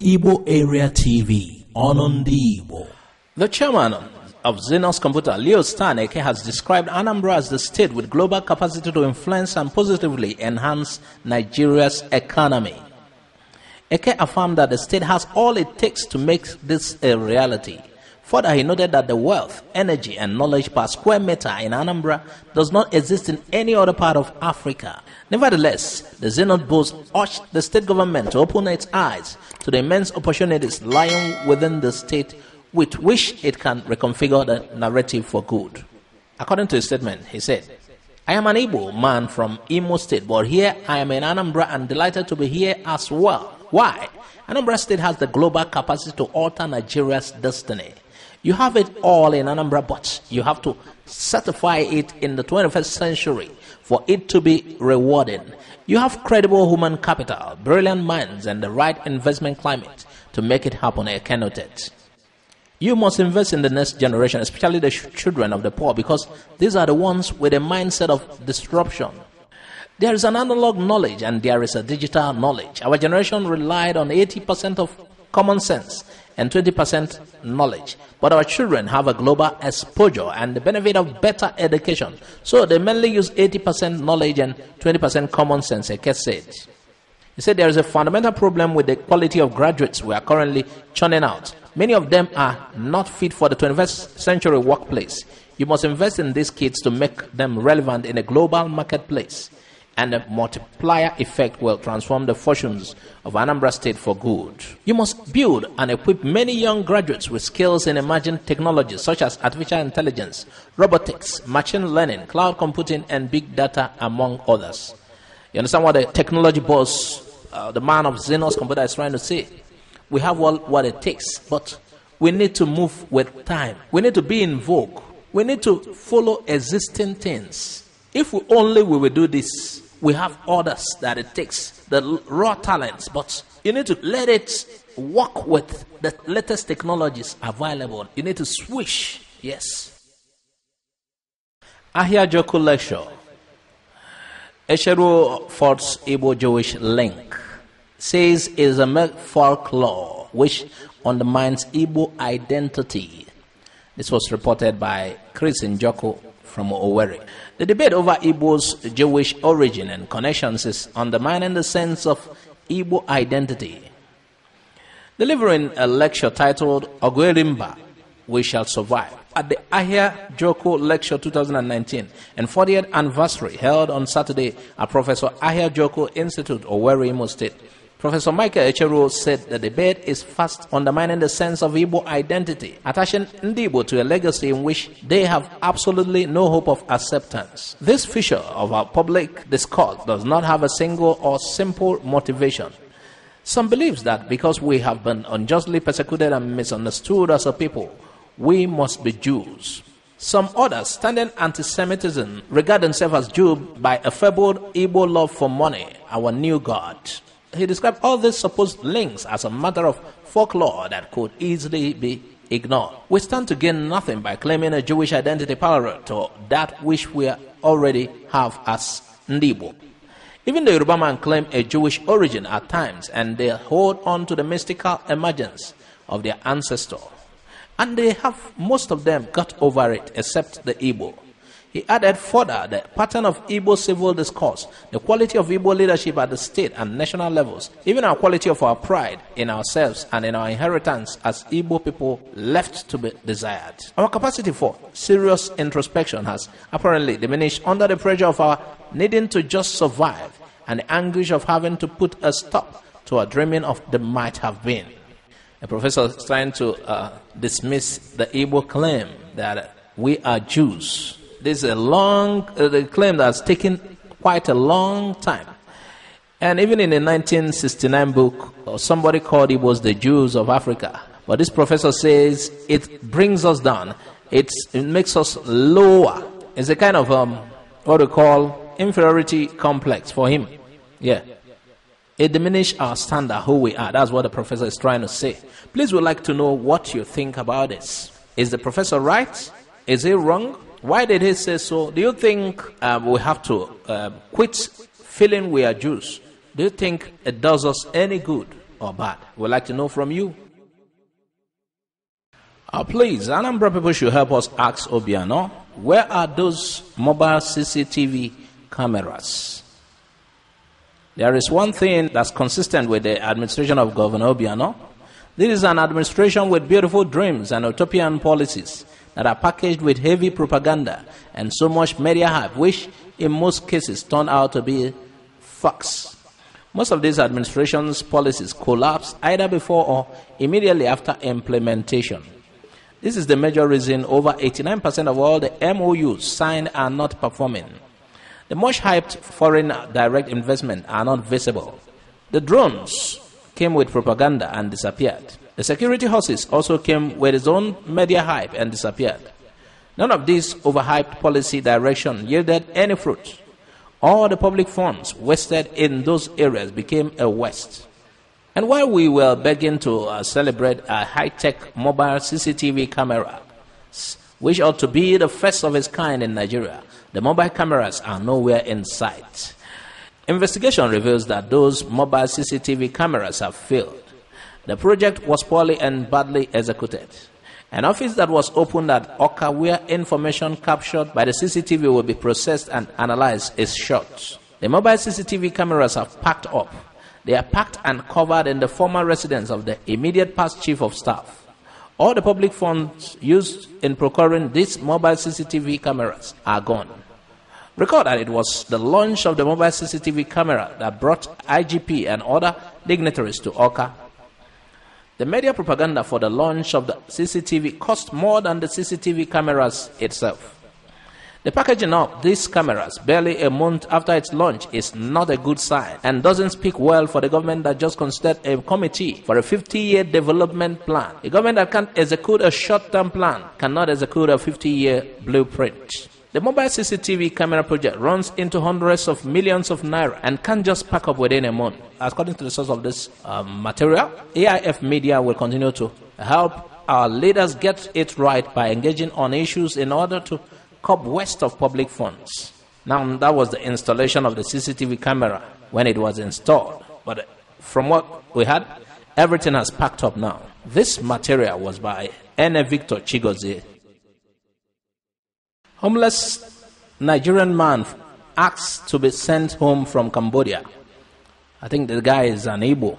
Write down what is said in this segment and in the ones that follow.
Igbo Area TV on Igbo. The chairman of Zinox Computers, Leo Staneke, has described Anambra as the state with global capacity to influence and positively enhance Nigeria's economy. Eke affirmed that the state has all it takes to make this a reality. Further, he noted that the wealth, energy, and knowledge per square meter in Anambra does not exist in any other part of Africa. Nevertheless, the Zinox boss urged the state government to open its eyes to the immense opportunities lying within the state with which it can reconfigure the narrative for good. According to his statement, he said, "I am an Igbo man from Imo State, but here I am in Anambra and delighted to be here as well. Why? Anambra State has the global capacity to alter Nigeria's destiny. You have it all in Anambra, but you have to certify it in the 21st century for it to be rewarding. You have credible human capital, brilliant minds, and the right investment climate to make it happen," I noted. You must invest in the next generation, especially the children of the poor, because these are the ones with a mindset of disruption. There is an analog knowledge and there is a digital knowledge. Our generation relied on 80% of common sense and 20% knowledge. But our children have a global exposure and the benefit of better education. So they mainly use 80% knowledge and 20% common sense, Eke said. He said there is a fundamental problem with the quality of graduates we are currently churning out. Many of them are not fit for the 21st century workplace. You must invest in these kids to make them relevant in a global marketplace. And the multiplier effect will transform the fortunes of Anambra State for good. You must build and equip many young graduates with skills in emerging technologies such as artificial intelligence, robotics, machine learning, cloud computing, and big data, among others. You understand what the technology boss, the man of Zinox Computers, is trying to say? We have what it takes, but we need to move with time. We need to be in vogue. We need to follow existing things. If we will do this, we have others that it takes, the raw talents, but you need to let it work with the latest technologies available. You need to switch. Yes. Ahia lecture. Echeruo Fort's Igbo Jewish link says it is a folklore which undermines Igbo identity. This was reported by Chris Njoko from Owerri. The debate over Igbo's Jewish origin and connections is undermining the sense of Igbo identity. Delivering a lecture titled Ogwerimba, We Shall Survive, at the Ahia Joko Lecture 2019 and 40th anniversary held on Saturday at Professor Ahia Joko Institute, Owerri, Imo State, Professor Michael Echeruo said the debate is fast undermining the sense of Igbo identity, attaching Igbo to a legacy in which they have absolutely no hope of acceptance. This feature of our public discourse does not have a single or simple motivation. Some believes that because we have been unjustly persecuted and misunderstood as a people, we must be Jews. Some others, standing anti-Semitism, regard themselves as Jew by a fabled Igbo love for money, our new god. He described all these supposed links as a matter of folklore that could easily be ignored. We stand to gain nothing by claiming a Jewish identity parallel to that which we already have as Igbo. Even the Yoruba man claim a Jewish origin at times, and they hold on to the mystical emergence of their ancestor. And they have, most of them, got over it, except the Igbo. He added further the pattern of Igbo civil discourse, the quality of Igbo leadership at the state and national levels, even our quality of our pride in ourselves and in our inheritance as Igbo people left to be desired. Our capacity for serious introspection has apparently diminished under the pressure of our needing to just survive and the anguish of having to put a stop to our dreaming of the might have been. The professor is trying to dismiss the Igbo claim that we are Jews. This is a long claim that's taken quite a long time. And even in a 1969 book, somebody called it was the Jews of Africa. But this professor says it brings us down. It makes us lower. It's a kind of what we call inferiority complex for him. Yeah. It diminishes our standard, who we are. That's what the professor is trying to say. Please, we'd like to know what you think about this. Is the professor right? Is he wrong? Why did he say so? Do you think we have to quit feeling we are Jews? Do you think it does us any good? or bad? We'd like to know from you. Please, Anambra people should help us ask Obiano, where are those mobile CCTV cameras? There is one thing that's consistent with the administration of Governor Obiano. This is an administration with beautiful dreams and utopian policies that are packaged with heavy propaganda and so much media hype, which in most cases turn out to be facts. Most of these administration's policies collapse either before or immediately after implementation. This is the major reason over 89% of all the MOUs signed are not performing. The much hyped foreign direct investment are not visible. The drones came with propaganda and disappeared. The security horses also came with its own media hype and disappeared. None of this overhyped policy direction yielded any fruit. All the public funds wasted in those areas became a waste. And while we were begging to celebrate a high-tech mobile CCTV camera, which ought to be the first of its kind in Nigeria, the mobile cameras are nowhere in sight. Investigation reveals that those mobile CCTV cameras have failed. The project was poorly and badly executed. An office that was opened at Oka, where information captured by the CCTV will be processed and analyzed, is shut. The mobile CCTV cameras have packed up. They are packed and covered in the former residence of the immediate past chief of staff. All the public funds used in procuring these mobile CCTV cameras are gone. Recall that it was the launch of the mobile CCTV camera that brought IGP and other dignitaries to Oka. The media propaganda for the launch of the CCTV cost more than the CCTV cameras itself. The packaging of these cameras barely a month after its launch is not a good sign and doesn't speak well for the government that just constituted a committee for a 50-year development plan. A government that can't execute a short-term plan cannot execute a 50-year blueprint. The mobile CCTV camera project runs into hundreds of millions of naira and can't just pack up within a month. According to the source of this material, AIF Media will continue to help our leaders get it right by engaging on issues in order to curb waste of public funds. Now, that was the installation of the CCTV camera when it was installed. But from what we had, everything has packed up now. This material was by N. Victor Chigozie. Homeless Nigerian man asked to be sent home from Cambodia. I think the guy is an Igbo.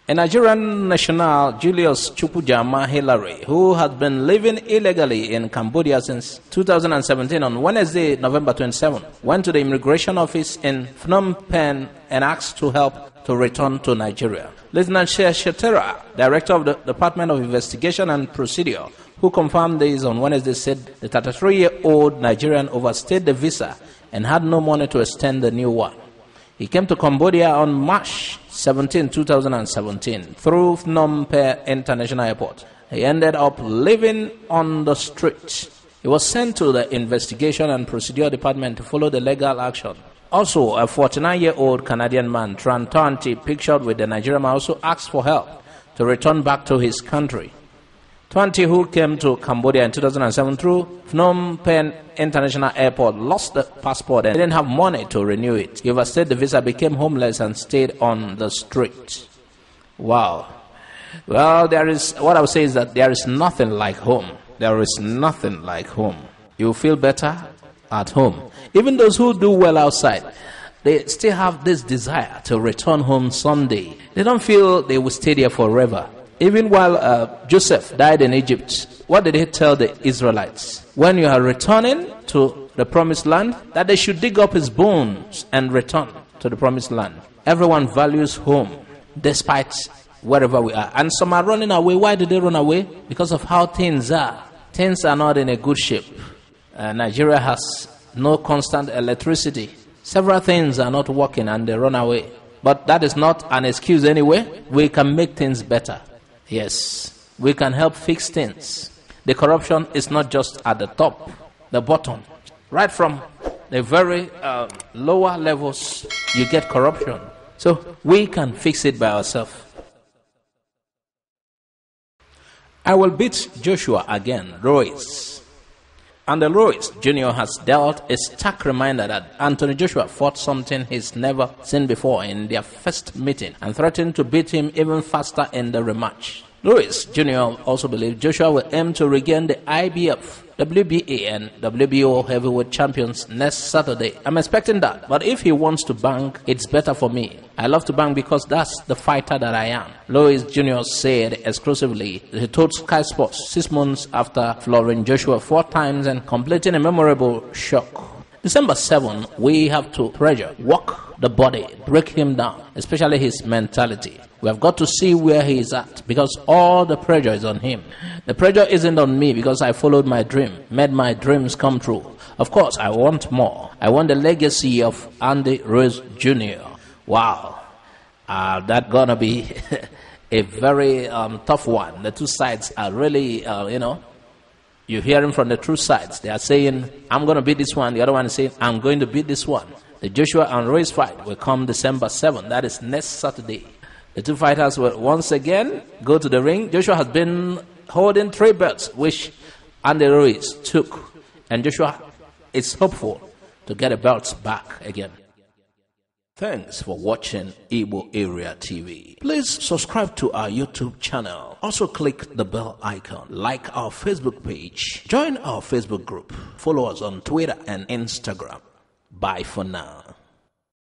A Nigerian national, Julius Chukujama Hillary, who had been living illegally in Cambodia since 2017, on Wednesday, November 27, went to the immigration office in Phnom Penh and asked to help to return to Nigeria. Lieutenant Echeruo, director of the Department of Investigation and Procedure, who confirmed this on Wednesday, said the 33-year-old Nigerian overstayed the visa and had no money to extend the new one. He came to Cambodia on March 17, 2017, through Phnom Penh International Airport. He ended up living on the street. He was sent to the Investigation and Procedure Department to follow the legal action. Also, a 49-year-old Canadian man, Tran, pictured with the Nigerian man, also asked for help to return back to his country. 20 who came to Cambodia in 2007 through Phnom Penh International Airport lost the passport and didn't have money to renew it. He overstayed the visa, became homeless, and stayed on the street. Wow. Well, what I would say is that there is nothing like home. There is nothing like home. You feel better at home. Even those who do well outside, they still have this desire to return home someday. They don't feel they will stay there forever. Even while Joseph died in Egypt, what did he tell the Israelites? When you are returning to the promised land, that they should dig up his bones and return to the promised land. Everyone values home, despite wherever we are. And some are running away. Why do they run away? Because of how things are. Things are not in a good shape. Nigeria has no constant electricity. Several things are not working and they run away. But that is not an excuse anyway. We can make things better. Yes, we can help fix things. The corruption is not just at the top, the bottom. Right from the very lower levels, you get corruption. So we can fix it by ourselves. I will beat Joshua again, Ruiz. And Ruiz Jr. has dealt a stark reminder that Anthony Joshua fought something he's never seen before in their first meeting and threatened to beat him even faster in the rematch. Ruiz Jr. also believes Joshua will aim to regain the IBF, WBA, and WBO heavyweight champions next Saturday. I'm expecting that, but if he wants to bang, it's better for me. I love to bang because that's the fighter that I am. Ruiz Jr. said exclusively. He told Sky Sports 6 months after flooring Joshua 4 times and completing a memorable shock. December 7, we have to pressure, work the body, break him down, especially his mentality. We have got to see where he is at because all the pressure is on him. The pressure isn't on me because I followed my dream, made my dreams come true. Of course, I want more. I want the legacy of Andy Ruiz Jr. Wow, that's gonna be a very tough one. The two sides are really, you're hearing from the two sides. They are saying, I'm going to beat this one. The other one is saying, I'm going to beat this one. The Joshua and Ruiz fight will come December 7. That is next Saturday. The two fighters will once again go to the ring. Joshua has been holding 3 belts, which Andy Ruiz took. And Joshua is hopeful to get the belts back again. Thanks for watching Igbo Area TV. Please subscribe to our YouTube channel. Also click the bell icon. Like our Facebook page. Join our Facebook group. Follow us on Twitter and Instagram. Bye for now.